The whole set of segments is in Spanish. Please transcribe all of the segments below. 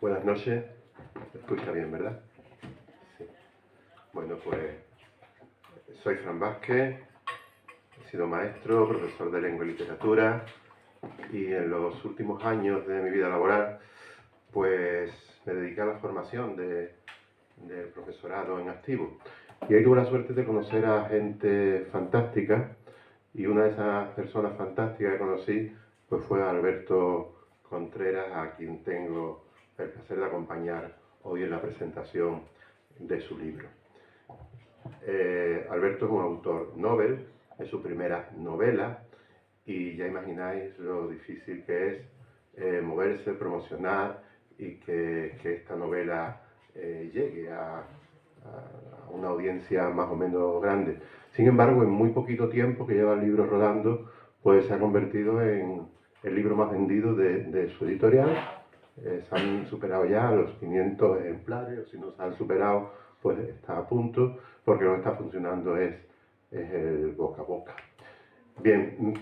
Buenas noches. ¿Me escucha bien, verdad? Sí. Bueno, pues soy Fran Vázquez, he sido maestro, profesor de lengua y literatura y en los últimos años de mi vida laboral pues me dediqué a la formación del profesorado en activo. Y ahí tuve la suerte de conocer a gente fantástica y una de esas personas fantásticas que conocí pues fue Alberto Contreras, a quien tengo el placer de acompañar hoy en la presentación de su libro. Alberto es un autor novel, es su primera novela y ya imagináis lo difícil que es moverse, promocionar y que esta novela llegue a una audiencia más o menos grande. Sin embargo, en muy poquito tiempo que lleva el libro rodando, pues se ha convertido en el libro más vendido de su editorial. Se han superado ya los 500 ejemplares, o si no se han superado, pues está a punto, porque lo que está funcionando es el boca a boca. Bien,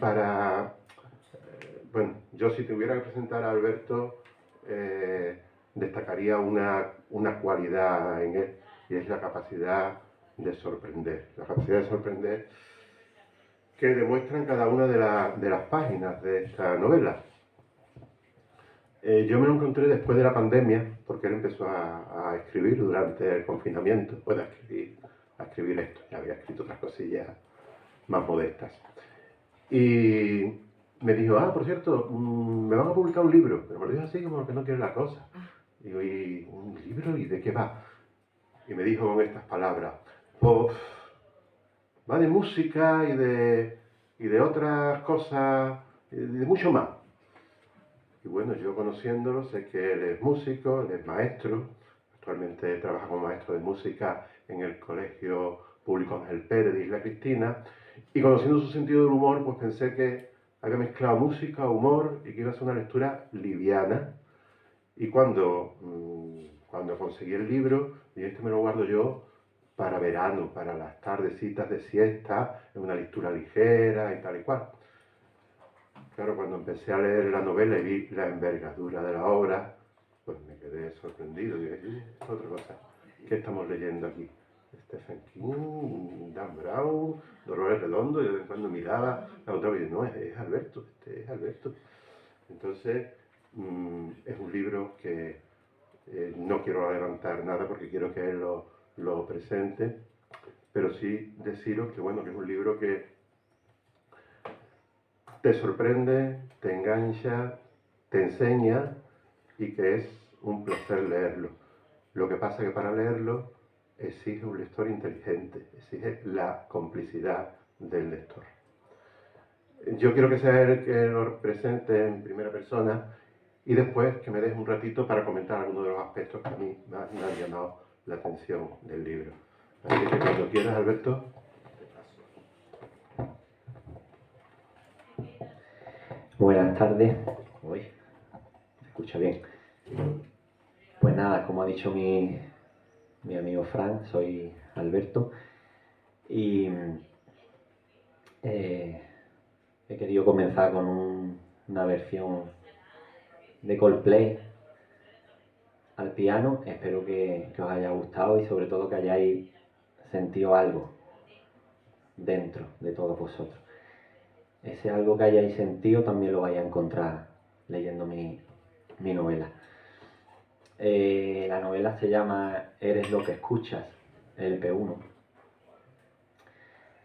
bueno, yo si tuviera que presentar a Alberto, destacaría una cualidad en él, y es la capacidad de sorprender. La capacidad de sorprender que demuestra en cada una de las páginas de esta novela. Yo me lo encontré después de la pandemia, porque él empezó a escribir durante el confinamiento, pues a escribir esto, ya había escrito otras cosillas más modestas. Y me dijo, por cierto, me van a publicar un libro, pero me lo dijo así como que no quiere la cosa. Digo, ¿y un libro? ¿Y de qué va? Y me dijo con estas palabras, pues va de música y de otras cosas, y de mucho más. Y bueno, yo conociéndolo, sé que él es músico, él es maestro, actualmente trabaja como maestro de música en el Colegio Público Ángel Pérez de Isla Cristina, y conociendo su sentido del humor, pues pensé que había mezclado música, humor, y que iba a ser una lectura liviana. Y cuando conseguí el libro, dije, este me lo guardo yo para verano, para las tardecitas de siesta, en una lectura ligera y tal y cual. Claro, cuando empecé a leer la novela y vi la envergadura de la obra, pues me quedé sorprendido. Dije, es otra cosa. ¿Qué estamos leyendo aquí? Stephen King, Dan Brown, Dolores Redondo, y de vez en cuando miraba la otra y dije, no, es Alberto, es Alberto. Entonces, es un libro que no quiero adelantar nada porque quiero que él lo presente, pero sí deciros que, bueno, que es un libro que te sorprende, te engancha, te enseña y que es un placer leerlo. Lo que pasa es que para leerlo exige un lector inteligente, exige la complicidad del lector. Yo quiero que sea él el que lo presente en primera persona y después que me deje un ratito para comentar algunos de los aspectos que a mí me han llamado la atención del libro. Así que cuando quieras, Alberto, te paso. Buenas tardes. Uy, ¿se escucha bien? Pues nada, como ha dicho mi amigo Fran, soy Alberto y he querido comenzar con una versión de Coldplay al piano. Espero que os haya gustado y sobre todo que hayáis sentido algo dentro de todos vosotros. Ese algo que hayáis sentido también lo vais a encontrar leyendo mi novela. La novela se llama Eres lo que escuchas, LP1.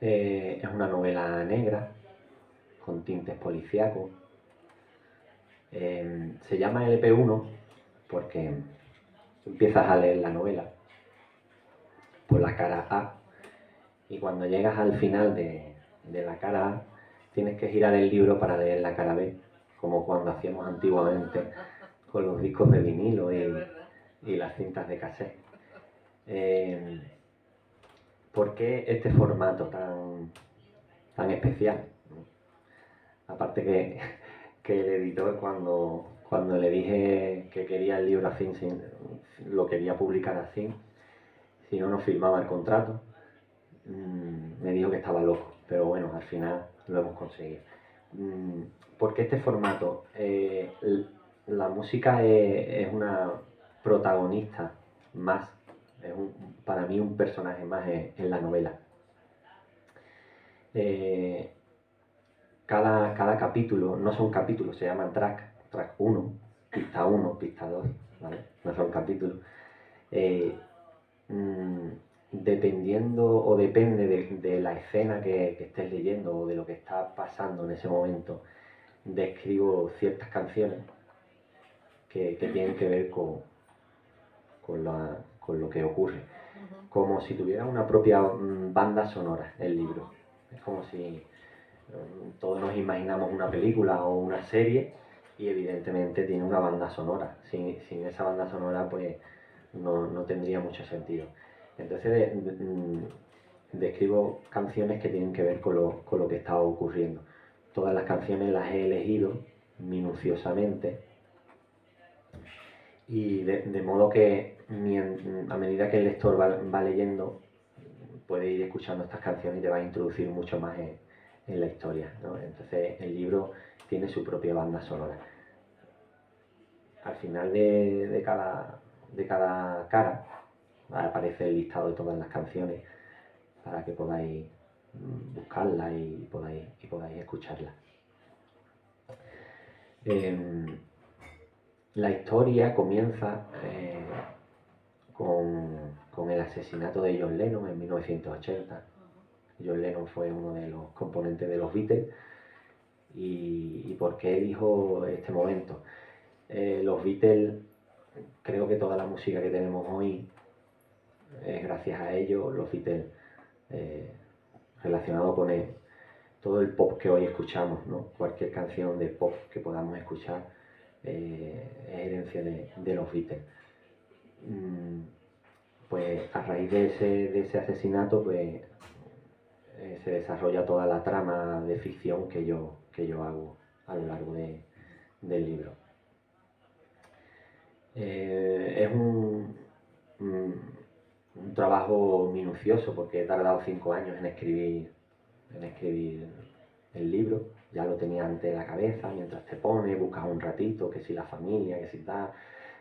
Es una novela negra, con tintes policíacos. Se llama LP1 porque empiezas a leer la novela por la cara A y cuando llegas al final de la cara A tienes que girar el libro para leer la cara B, como cuando hacíamos antiguamente con los discos de vinilo y las cintas de cassette. ¿Por qué este formato tan especial? Aparte que el editor cuando le dije que quería el libro así, lo quería publicar así, si no nos firmaba el contrato, me dijo que estaba loco, pero bueno, al final lo hemos conseguido. ¿Por qué este formato? La música es una protagonista más, para mí un personaje más en la novela. Cada capítulo, no son capítulos, se llaman track 1, pista 1, pista 2, ¿vale? No son capítulos. Dependiendo o depende de la escena que estés leyendo o de lo que está pasando en ese momento, describo ciertas canciones que tienen que ver con lo que ocurre. Como si tuviera una propia banda sonora el libro. Es como si todos nos imaginamos una película o una serie y evidentemente tiene una banda sonora. Sin esa banda sonora pues no tendría mucho sentido. Entonces describo canciones que tienen que ver con lo que está ocurriendo. Todas las canciones las he elegido minuciosamente y de modo que a medida que el lector va leyendo puede ir escuchando estas canciones y te va a introducir mucho más en la historia, ¿no? Entonces el libro tiene su propia banda sonora. Al final de cada cara aparece el listado de todas las canciones para que podáis buscarlas y podáis escucharlas. La historia comienza con el asesinato de John Lennon en 1980. John Lennon fue uno de los componentes de los Beatles. ¿Y por qué elijo este momento? Los Beatles, creo que toda la música que tenemos hoy es gracias a ellos. Los Beatles, relacionado con todo el pop que hoy escuchamos, ¿no? Cualquier canción de pop que podamos escuchar es herencia de los Beatles. Pues a raíz de ese asesinato pues se desarrolla toda la trama de ficción que yo hago a lo largo del libro. Es un trabajo minucioso porque he tardado 5 años en escribir el libro. Ya lo tenía ante la cabeza, mientras te pones, buscas un ratito, que si la familia, que si tal,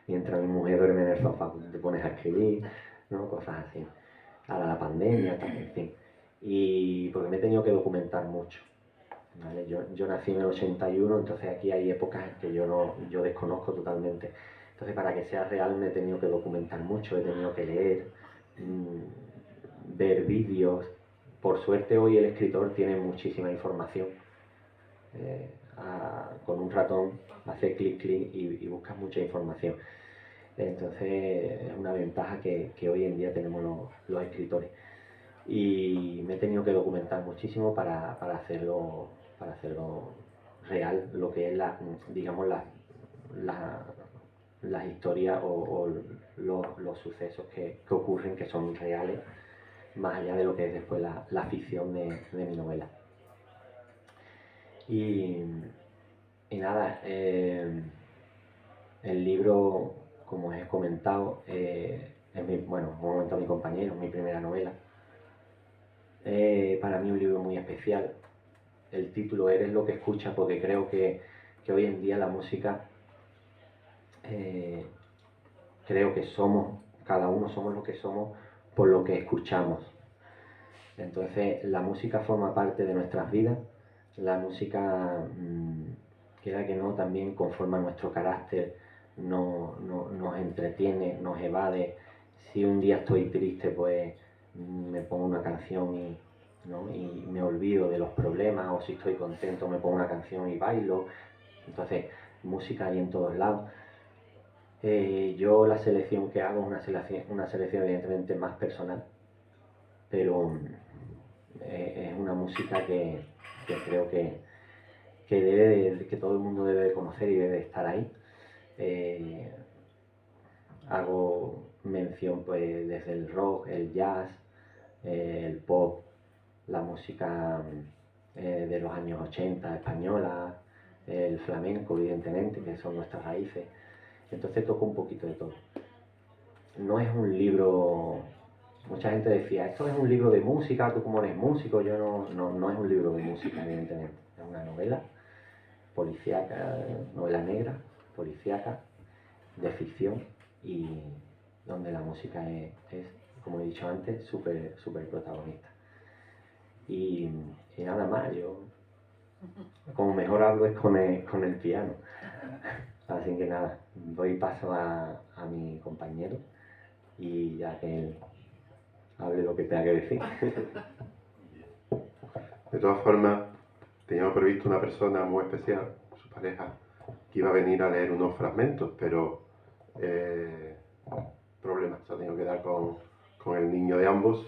mientras mi mujer duerme en el sofá te pones a escribir, ¿no? Cosas así. Ahora la pandemia, tal, en fin. Y porque me he tenido que documentar mucho, ¿vale? Yo nací en el 81, entonces aquí hay épocas en que yo desconozco totalmente. Entonces para que sea real me he tenido que documentar mucho, he tenido que leer, ver vídeos. Por suerte hoy el escritor tiene muchísima información. Con un ratón hace clic y buscas mucha información. Entonces es una ventaja que hoy en día tenemos los escritores. Y me he tenido que documentar muchísimo para hacerlo real, lo que es las historias o los sucesos que ocurren, que son reales, más allá de lo que es después la ficción de mi novela. Y nada, el libro, como os he comentado, como ha comentado mi compañero, es mi primera novela. Para mí un libro muy especial. El título Eres lo que escuchas, porque creo que hoy en día la música, creo que cada uno somos lo que somos por lo que escuchamos. Entonces la música forma parte de nuestras vidas. La música, quiera que no, también conforma nuestro carácter, nos entretiene, nos evade. Si un día estoy triste, pues me pongo una canción y me olvido de los problemas, o si estoy contento me pongo una canción y bailo. Entonces, música hay en todos lados. Yo la selección que hago es una selección evidentemente más personal, pero es una música que creo que todo el mundo debe de conocer y debe de estar ahí. Hago mención pues desde el rock, el jazz, el pop, la música de los años 80 española, el flamenco evidentemente, que son nuestras raíces. Entonces toco un poquito de todo. No es un libro, mucha gente decía, esto es un libro de música, tú como eres músico. Yo no es un libro de música evidentemente, es una novela policíaca, novela negra, policíaca, de ficción, y donde la música es como he dicho antes, súper protagonista. Y nada más, yo como mejor hablo es con el piano. Así que nada, doy paso a mi compañero y ya que él hable lo que tenga que decir. De todas formas, teníamos previsto una persona muy especial, su pareja, que iba a venir a leer unos fragmentos, pero problemas se ha tenido que dar con el niño de ambos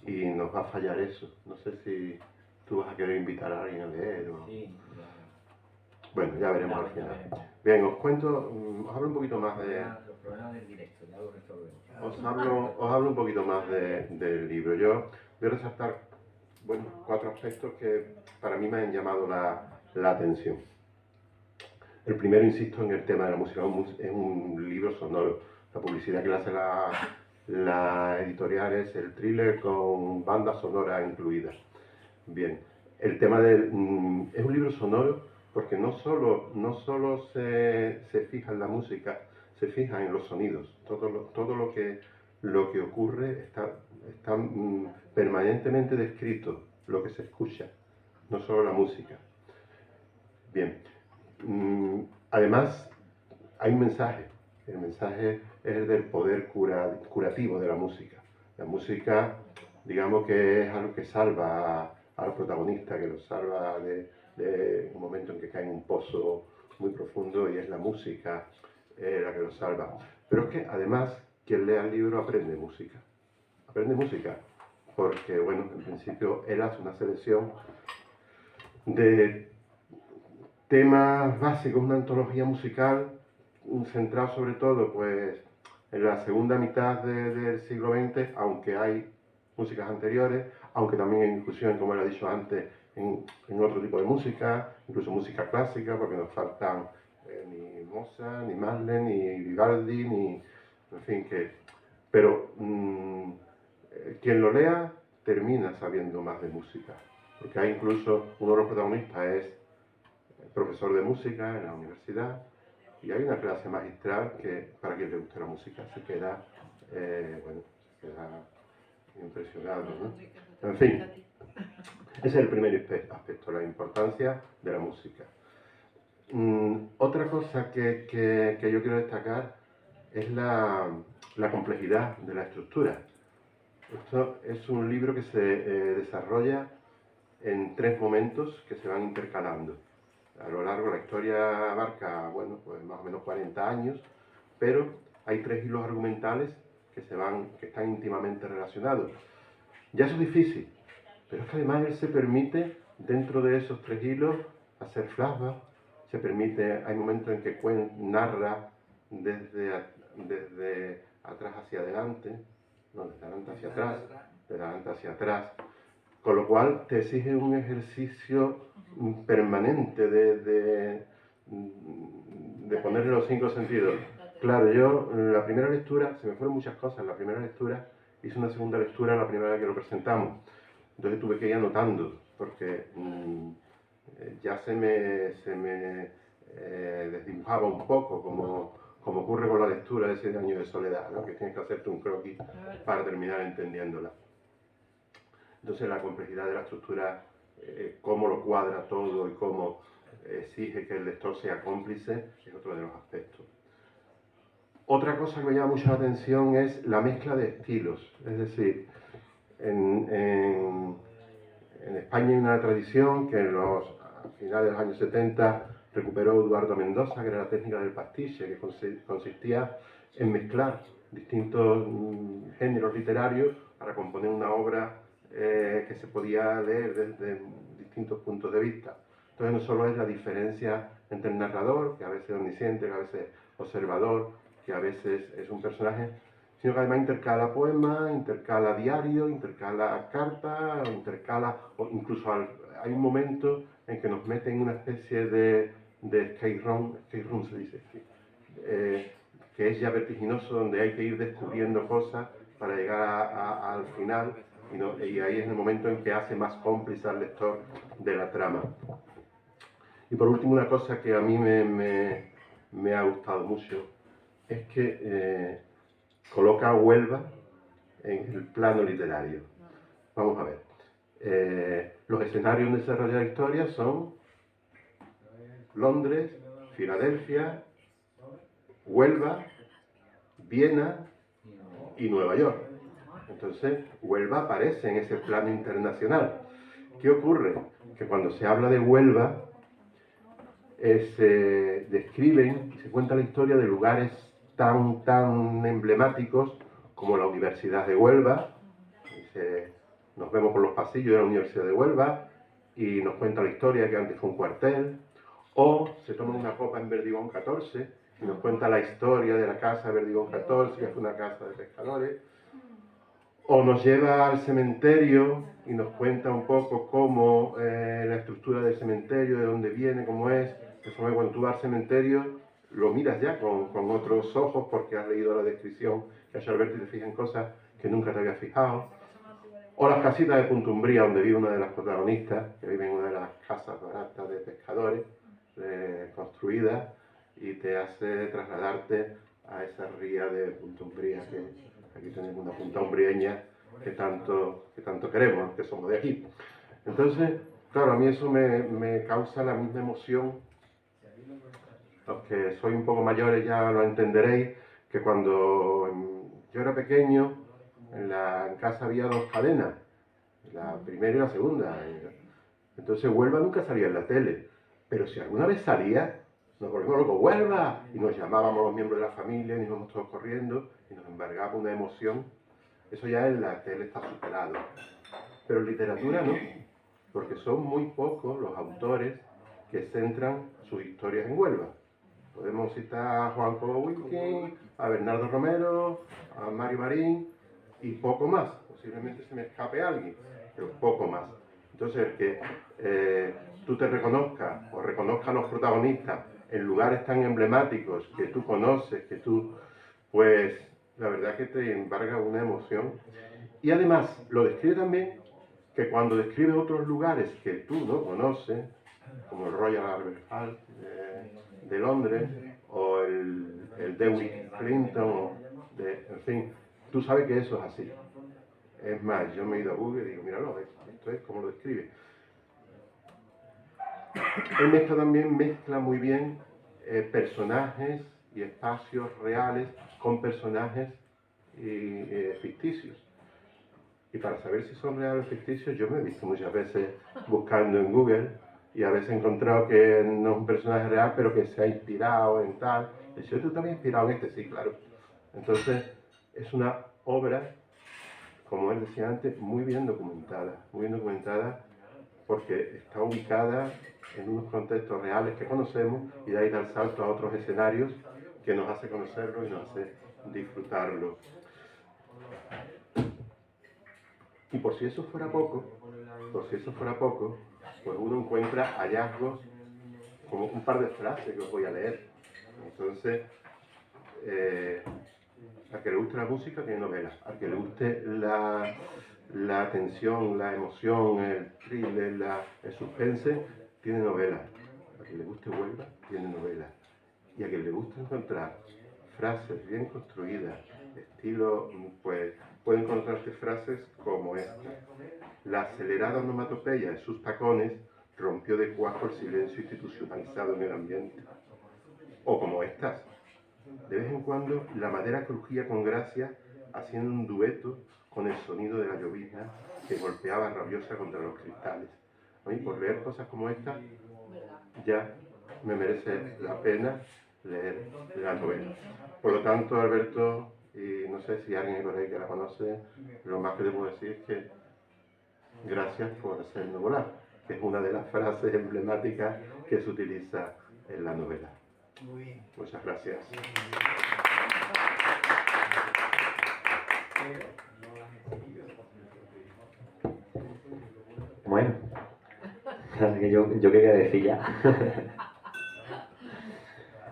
y nos va a fallar eso. No sé si tú vas a querer invitar a alguien a leer o... Sí, bueno, ya veremos al final. Bien, os cuento, os hablo un poquito más de... Los problemas del directo, ya lo resolvemos. Os hablo un poquito más del libro. Yo voy a resaltar, bueno, 4 aspectos que para mí me han llamado la atención. El primero, insisto, en el tema de la música. Es un libro sonoro. La publicidad que le hace la editorial es el thriller con banda sonora incluida. Bien, el tema es un libro sonoro porque no solo se fija en la música, se fija en los sonidos. Todo lo que ocurre está permanentemente descrito, lo que se escucha, no solo la música. Bien, además hay un mensaje. El mensaje es el del poder curativo de la música. La música, digamos que es algo que salva a los protagonistas, que los salva de un momento en que caen en un pozo muy profundo y es la música la que los salva. Pero es que además quien lea el libro aprende música. Aprende música porque, bueno, en principio él hace una selección de temas básicos, una antología musical centrado sobre todo pues, en la segunda mitad del siglo XX, aunque hay músicas anteriores, aunque también hay inclusión, como él ha dicho antes, en otro tipo de música, incluso música clásica, porque nos faltan ni Mozart, ni Mahler, ni Vivaldi, ni... en fin, pero quien lo lea termina sabiendo más de música, porque hay incluso uno de los protagonistas es profesor de música en la universidad y hay una clase magistral que para quien le guste la música se queda, bueno, se queda impresionado, ¿no? En fin, ese es el primer aspecto, la importancia de la música. Otra cosa que yo quiero destacar es la complejidad de la estructura. Esto es un libro que se desarrolla en 3 momentos que se van intercalando. A lo largo de la historia abarca, bueno, pues más o menos 40 años, pero hay 3 hilos argumentales que están íntimamente relacionados. Ya eso es difícil, pero es que además él se permite, dentro de esos 3 hilos, hacer flashbacks, hay momentos en que narra desde atrás hacia adelante, no, desde adelante hacia atrás, desde adelante hacia atrás, con lo cual te exige un ejercicio permanente de ponerle los 5 sentidos. Claro, yo la primera lectura, se me fueron muchas cosas, la primera lectura hice una segunda lectura la primera vez que lo presentamos. Entonces tuve que ir anotando, porque ya se me desdibujaba un poco, como ocurre con la lectura de ese año de soledad, ¿no? Que tienes que hacerte un croquis para terminar entendiéndola. Entonces la complejidad de la estructura, cómo lo cuadra todo y cómo exige que el lector sea cómplice, es otro de los aspectos. Otra cosa que me llama mucho la atención es la mezcla de estilos. Es decir, en España hay una tradición que a finales de los años 70 recuperó Eduardo Mendoza, que era la técnica del pastiche, que consistía en mezclar distintos géneros literarios para componer una obra que se podía leer desde distintos puntos de vista. Entonces no solo es la diferencia entre el narrador, que a veces es omnisciente, que a veces es observador, que a veces es un personaje, sino que además intercala poemas, intercala diario, intercala cartas, o incluso hay un momento en que nos mete en una especie de skate room se dice, sí, que es ya vertiginoso, donde hay que ir descubriendo cosas para llegar al final, y ahí es el momento en que hace más cómplice al lector de la trama. Y por último, una cosa que a mí me ha gustado mucho es que coloca a Huelva en el plano literario. Vamos a ver. Los escenarios donde se desarrolla la historia son Londres, Filadelfia, Huelva, Viena y Nueva York. Entonces, Huelva aparece en ese plano internacional. ¿Qué ocurre? Que cuando se habla de Huelva, se describen y se cuenta la historia de lugares tan emblemáticos como la Universidad de Huelva. Nos vemos por los pasillos de la Universidad de Huelva y nos cuenta la historia que antes fue un cuartel. O se toma una copa en Verdigón 14 y nos cuenta la historia de la casa de Verdigón 14, que fue una casa de pescadores. O nos lleva al cementerio y nos cuenta un poco cómo la estructura del cementerio, de dónde viene, cómo es. De forma que cuando tú vas al cementerio lo miras ya con otros ojos porque has leído la descripción que ha hecho Alberto y te fijas en cosas que nunca te habías fijado. O las casitas de Puntumbría, donde vive una de las protagonistas, que vive en una de las casas baratas de pescadores, construidas, y te hace trasladarte a esa ría de Puntumbría, que aquí tenemos una punta umbrieña que tanto queremos, que somos de aquí. Entonces, claro, a mí eso me causa la misma emoción. Los que sois un poco mayores ya lo entenderéis, que cuando yo era pequeño, en casa había dos cadenas, la primera y la segunda. Entonces Huelva nunca salía en la tele, pero si alguna vez salía, nos volvíamos locos, ¡Huelva! Y nos llamábamos los miembros de la familia, y nos íbamos todos corriendo, y nos embargaba una emoción. Eso ya en la tele está superado. Pero en literatura no, porque son muy pocos los autores que centran sus historias en Huelva. Podemos citar a Juan Pablo Wilkin, a Bernardo Romero, a Mario Marín y poco más. Posiblemente se me escape alguien, pero poco más. Entonces, el que tú te reconozcas o reconozcas a los protagonistas en lugares tan emblemáticos que tú conoces, que tú, pues, la verdad que te embarga una emoción. Y además, lo describe también que cuando describe otros lugares que tú no conoces, como el Royal Albert Hall de Londres, o el DeWitt Clinton, en fin, tú sabes que eso es así. Es más, yo me he ido a Google y digo, míralo, esto es como lo describe. Él también mezcla muy bien personajes y espacios reales con personajes ficticios. Y para saber si son reales o ficticios, yo me he visto muchas veces buscando en Google y a veces he encontrado que no es un personaje real, pero que se ha inspirado en tal. Y yo, ¿tú también inspirado en este? Sí, claro. Entonces, es una obra, como él decía antes, muy bien documentada porque está ubicada en unos contextos reales que conocemos y de ahí da el salto a otros escenarios que nos hace conocerlo y nos hace disfrutarlo. Y por si eso fuera poco, pues uno encuentra hallazgos como un par de frases que os voy a leer. Entonces, al que le guste la música tiene novelas, al que le guste la tensión, la emoción, el thriller, el suspense, tiene novelas. A quien le guste Huelva, tiene novelas. Y a quien le guste encontrar frases bien construidas, estilo, pues puede encontrarse frases como esta. La acelerada onomatopeya de sus tacones rompió de cuajo el silencio institucionalizado en el ambiente. O como estas. De vez en cuando la madera crujía con gracia, haciendo un dueto con el sonido de la llovizna que golpeaba rabiosa contra los cristales. A mí, por leer cosas como esta, ya me merece la pena leer la novela. Por lo tanto, Alberto, y no sé si alguien por ahí que la conoce, lo más que te puedo decir es que gracias por hacerme volar, que es una de las frases emblemáticas que se utiliza en la novela. Muy bien. Muchas gracias. Bueno, que yo quería decir ya.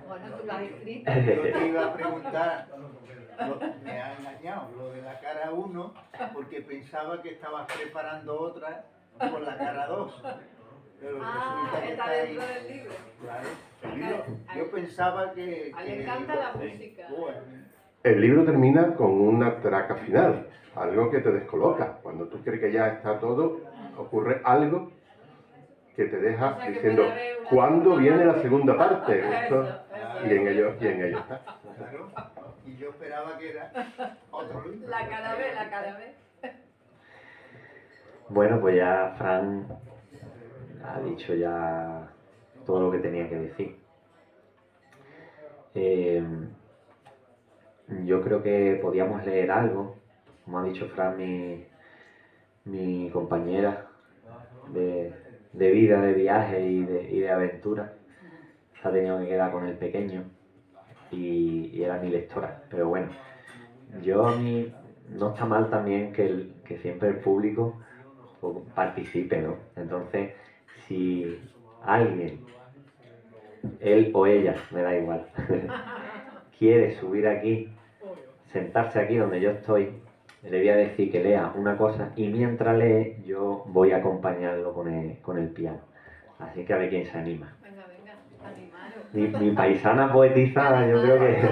Bueno, tú lo has escrito. Yo te iba a preguntar, me ha engañado, lo de la cara 1, porque pensaba que estabas preparando otra con la cara 2. Pero Ah, resulta que está está ahí. dentro del libro. Claro. El libro, yo pensaba que... A él le encanta la música. Bueno, El libro termina con una traca final, algo que te descoloca. Cuando tú crees que ya está todo, ocurre algo que te deja O sea, que diciendo, puede haber una ¿cuándo segunda viene la parte? segunda parte? Eso, Esto- eso. y en ello está. claro. Y yo esperaba que era otro libro. La cara B, la cara B. Bueno, pues ya Fran ha dicho ya todo lo que tenía que decir. Yo creo que podíamos leer algo, como ha dicho Fran, mi compañera de vida, de viaje y de aventura. Se ha tenido que quedar con el pequeño y era mi lectora. Pero bueno, a mí no está mal también que siempre el público pues, participe, ¿no? Entonces, si alguien, él o ella, me da igual, quiere subir aquí, sentarse aquí donde yo estoy, le voy a decir que lea una cosa y mientras lee yo voy a acompañarlo con el piano. Así que a ver quién se anima. Venga, venga, animaros. Mi paisana poetizada, yo creo que...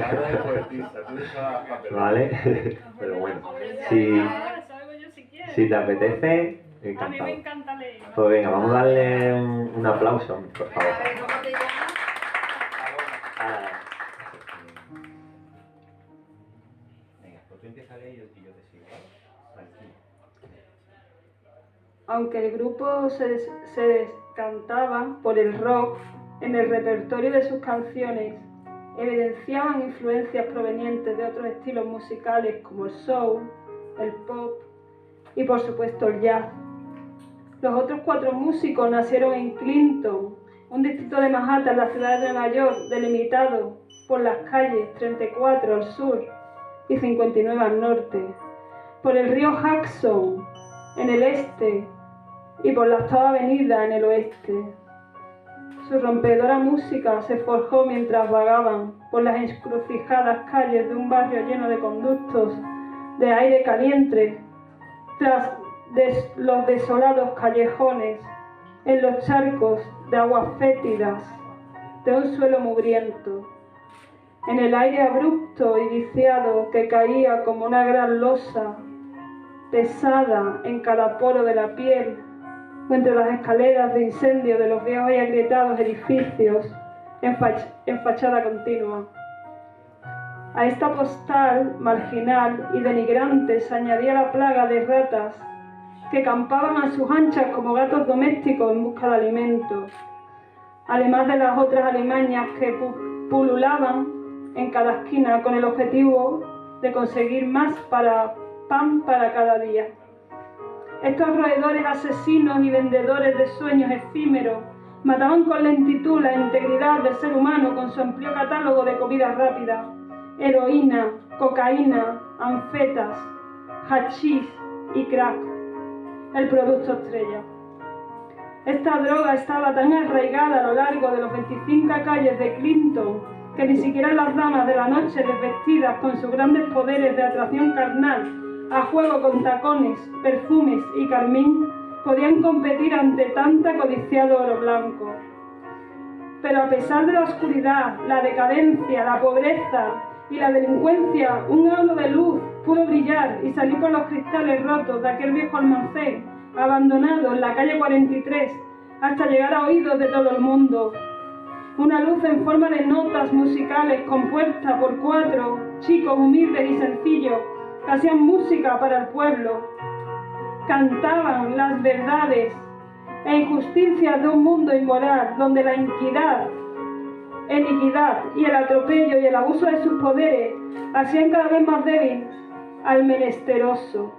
¿Vale? Pero bueno, Salgo yo si quieres. si te apetece, A mí encantado. me encanta leer. Pues venga, vamos a darle un aplauso, por favor. Venga, a ver, ¿cómo te llamas? Venga, pues tú empiezas a leer y yo te sigo, ¿vale? Tranquilo. Aunque el grupo se descantaba por el rock, en el repertorio de sus canciones evidenciaban influencias provenientes de otros estilos musicales como el soul, el pop y por supuesto el jazz. Los otros 4 músicos nacieron en Clinton, un distrito de Manhattan, la ciudad de Nueva York, delimitado por las calles 34 al sur y 59 al norte, por el río Hudson en el este y por la octava avenida en el oeste. Su rompedora música se forjó mientras vagaban por las encrucijadas calles de un barrio lleno de conductos de aire caliente, tras los desolados callejones, en los charcos de aguas fétidas de un suelo mugriento, en el aire abrupto y viciado que caía como una gran losa pesada en cada poro de la piel, o entre las escaleras de incendio de los viejos y agrietados edificios en fachada continua. A esta postal marginal y denigrante se añadía la plaga de ratas que campaban a sus anchas como gatos domésticos en busca de alimentos, además de las otras alimañas que pululaban en cada esquina con el objetivo de conseguir más pan para cada día. Estos roedores asesinos y vendedores de sueños efímeros mataban con lentitud la integridad del ser humano con su amplio catálogo de comidas rápidas, heroína, cocaína, anfetas, hachís y crack, el producto estrella. Esta droga estaba tan arraigada a lo largo de los 25 calles de Clinton que ni siquiera las damas de la noche desvestidas con sus grandes poderes de atracción carnal a juego con tacones, perfumes y carmín, podían competir ante tanta codiciado oro blanco. Pero a pesar de la oscuridad, la decadencia, la pobreza y la delincuencia, un halo de luz pudo brillar y salir por los cristales rotos de aquel viejo almacén, abandonado en la calle 43, hasta llegar a oídos de todo el mundo. Una luz en forma de notas musicales compuesta por 4 chicos humildes y sencillos, que hacían música para el pueblo, cantaban las verdades e injusticias de un mundo inmoral donde la iniquidad y el atropello y el abuso de sus poderes hacían cada vez más débil al menesteroso.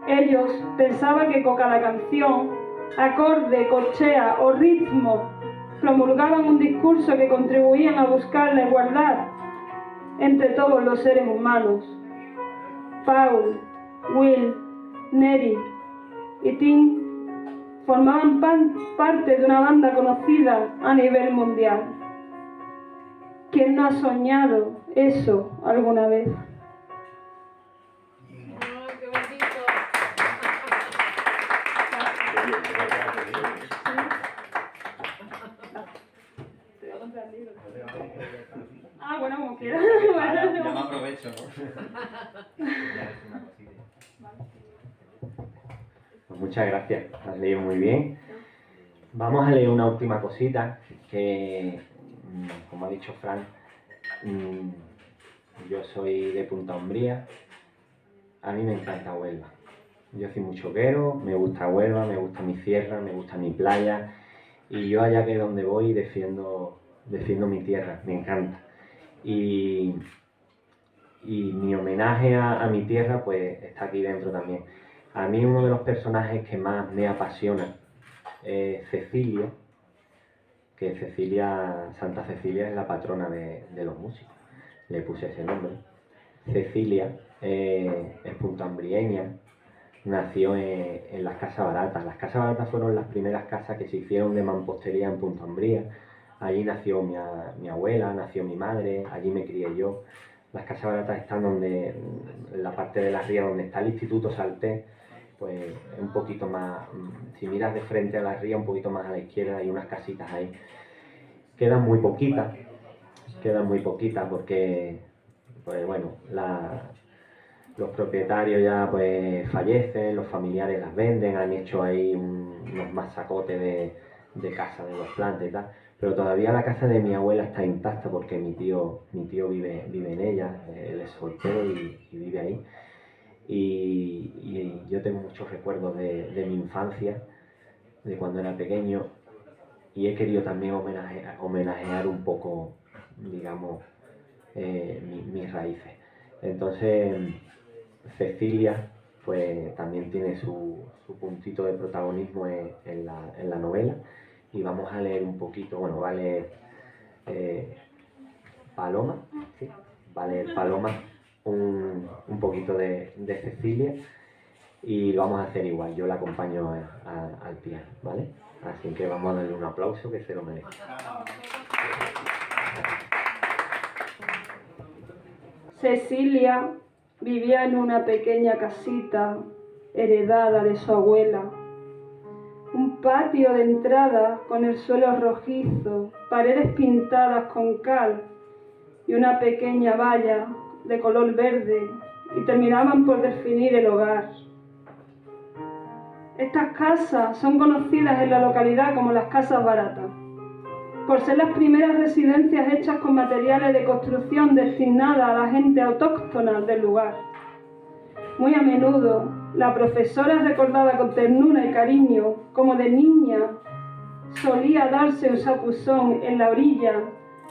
Ellos pensaban que con cada canción, acorde, corchea o ritmo promulgaban un discurso que contribuían a buscar la igualdad entre todos los seres humanos. Paul, Will, Neri y Tim formaban parte de una banda conocida a nivel mundial. ¿Quién no ha soñado eso alguna vez? ¡Qué bonito! Ah, bueno, como quieras. Ya me aprovecho, ¿no? Pues muchas gracias, has leído muy bien. Vamos a leer una última cosita que, como ha dicho Fran, yo soy de Punta Umbría. A mí me encanta Huelva. Yo soy muchoquero, me gusta Huelva, me gusta mi sierra, me gusta mi playa. Y yo allá que donde voy defiendo mi tierra, me encanta. Y mi homenaje a mi tierra pues está aquí dentro también. A mí uno de los personajes que más me apasiona es Cecilia, que Santa Cecilia es la patrona de los músicos. Le puse ese nombre. Cecilia es puntaumbrieña, nació en las Casas Baratas. Las Casas Baratas fueron las primeras casas que se hicieron de mampostería en Punta Umbría. Allí nació mi abuela, nació mi madre, allí me crié yo. Las Casas Baratas están en la parte de la ría donde está el Instituto Salté, pues un poquito más, si miras de frente a la ría, un poquito más a la izquierda, hay unas casitas ahí. Quedan muy poquitas porque, pues bueno, los propietarios ya pues fallecen, los familiares las venden, han hecho ahí unos masacotes de casa de los plantes y tal. Pero todavía la casa de mi abuela está intacta porque mi tío vive en ella, él es soltero y vive ahí. Y yo tengo muchos recuerdos de mi infancia, de cuando era pequeño, y he querido también homenajear un poco, digamos, mis raíces. Entonces, Cecilia pues también tiene su puntito de protagonismo en la novela, y vamos a leer un poquito, bueno, va a leer Paloma, ¿sí? Va a leer Paloma un poquito de Cecilia, y lo vamos a hacer igual, yo la acompaño al piano, ¿vale? Así que vamos a darle un aplauso, que se lo merece. Cecilia vivía en una pequeña casita heredada de su abuela. Un patio de entrada con el suelo rojizo, paredes pintadas con cal y una pequeña valla de color verde, y terminaban por definir el hogar. Estas casas son conocidas en la localidad como las Casas Baratas, por ser las primeras residencias hechas con materiales de construcción destinadas a la gente autóctona del lugar. Muy a menudo, la profesora recordaba con ternura y cariño cómo de niña solía darse un sacuzón en la orilla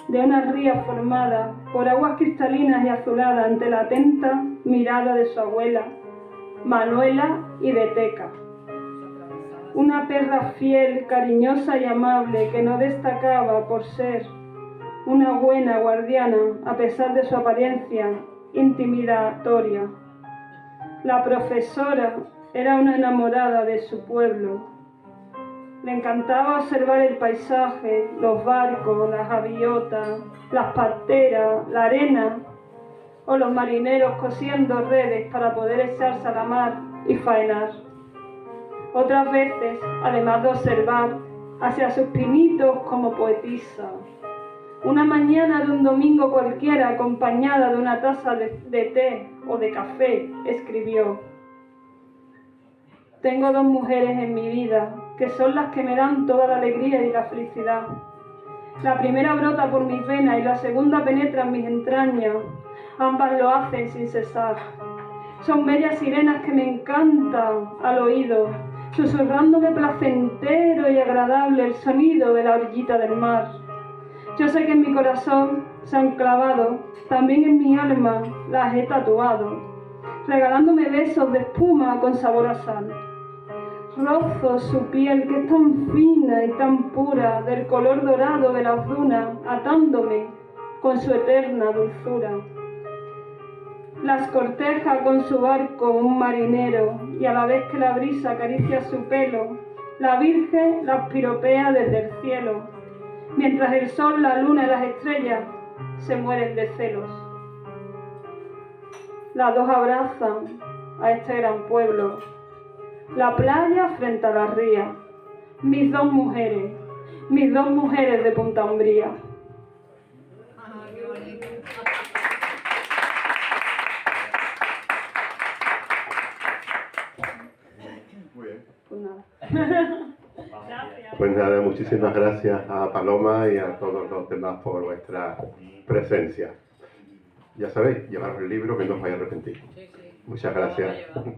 de una ría formada por aguas cristalinas y azuladas ante la atenta mirada de su abuela, Manuela y de Teca. Una perra fiel, cariñosa y amable que no destacaba por ser una buena guardiana a pesar de su apariencia intimidatoria. La profesora era una enamorada de su pueblo. Le encantaba observar el paisaje, los barcos, las gaviotas, las parteras, la arena o los marineros cosiendo redes para poder echarse a la mar y faenar. Otras veces, además de observar, hacía sus pinitos como poetisa. Una mañana de un domingo cualquiera, acompañada de una taza de té o de café, escribió: «Tengo dos mujeres en mi vida, que son las que me dan toda la alegría y la felicidad. La primera brota por mis venas y la segunda penetra en mis entrañas. Ambas lo hacen sin cesar. Son bellas sirenas que me encantan al oído, susurrándome placentero y agradable el sonido de la orillita del mar. Yo sé que en mi corazón se han clavado, también en mi alma las he tatuado, regalándome besos de espuma con sabor a sal. Rozo su piel que es tan fina y tan pura, del color dorado de las dunas, atándome con su eterna dulzura. Las corteja con su barco un marinero, y a la vez que la brisa acaricia su pelo, la Virgen las piropea desde el cielo, mientras el sol, la luna y las estrellas se mueren de celos. Las dos abrazan a este gran pueblo, la playa frente a la ría, mis dos mujeres de Punta Umbría». Gracias. Pues nada, muchísimas gracias a Paloma y a todos los demás por vuestra presencia. Ya sabéis, llevaros el libro que no os vais a arrepentir. Sí, sí. Muchas Lo vamos a gracias. llevar.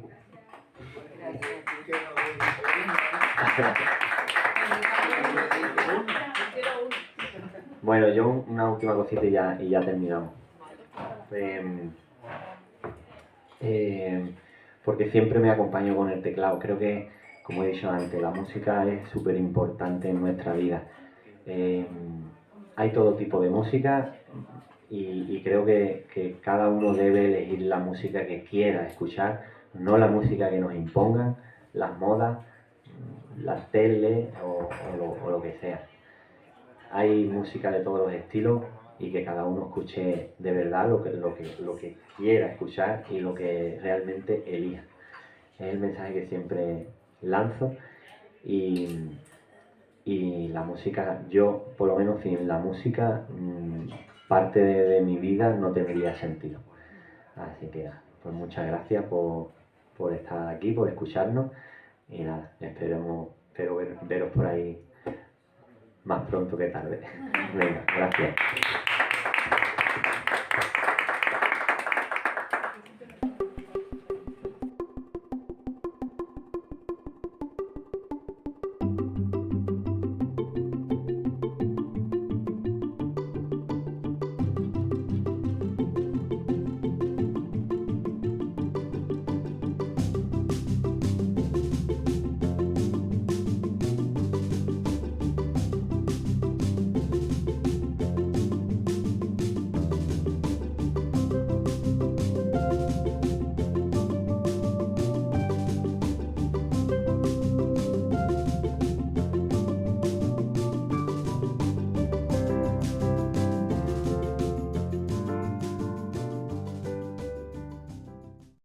Quiero uno. Bueno, yo una última cosita y ya terminamos. Porque siempre me acompaño con el teclado. Creo que, como he dicho antes, la música es súper importante en nuestra vida. Hay todo tipo de música y creo que cada uno debe elegir la música que quiera escuchar, no la música que nos impongan, las modas, las teles o lo que sea. Hay música de todos los estilos y que cada uno escuche de verdad lo que quiera escuchar y lo que realmente elija. Es el mensaje que siempre lanzo y la música, yo por lo menos sin la música, parte de mi vida no tendría sentido. Así que pues muchas gracias por estar aquí, por escucharnos y nada, espero veros por ahí más pronto que tarde. Venga, gracias.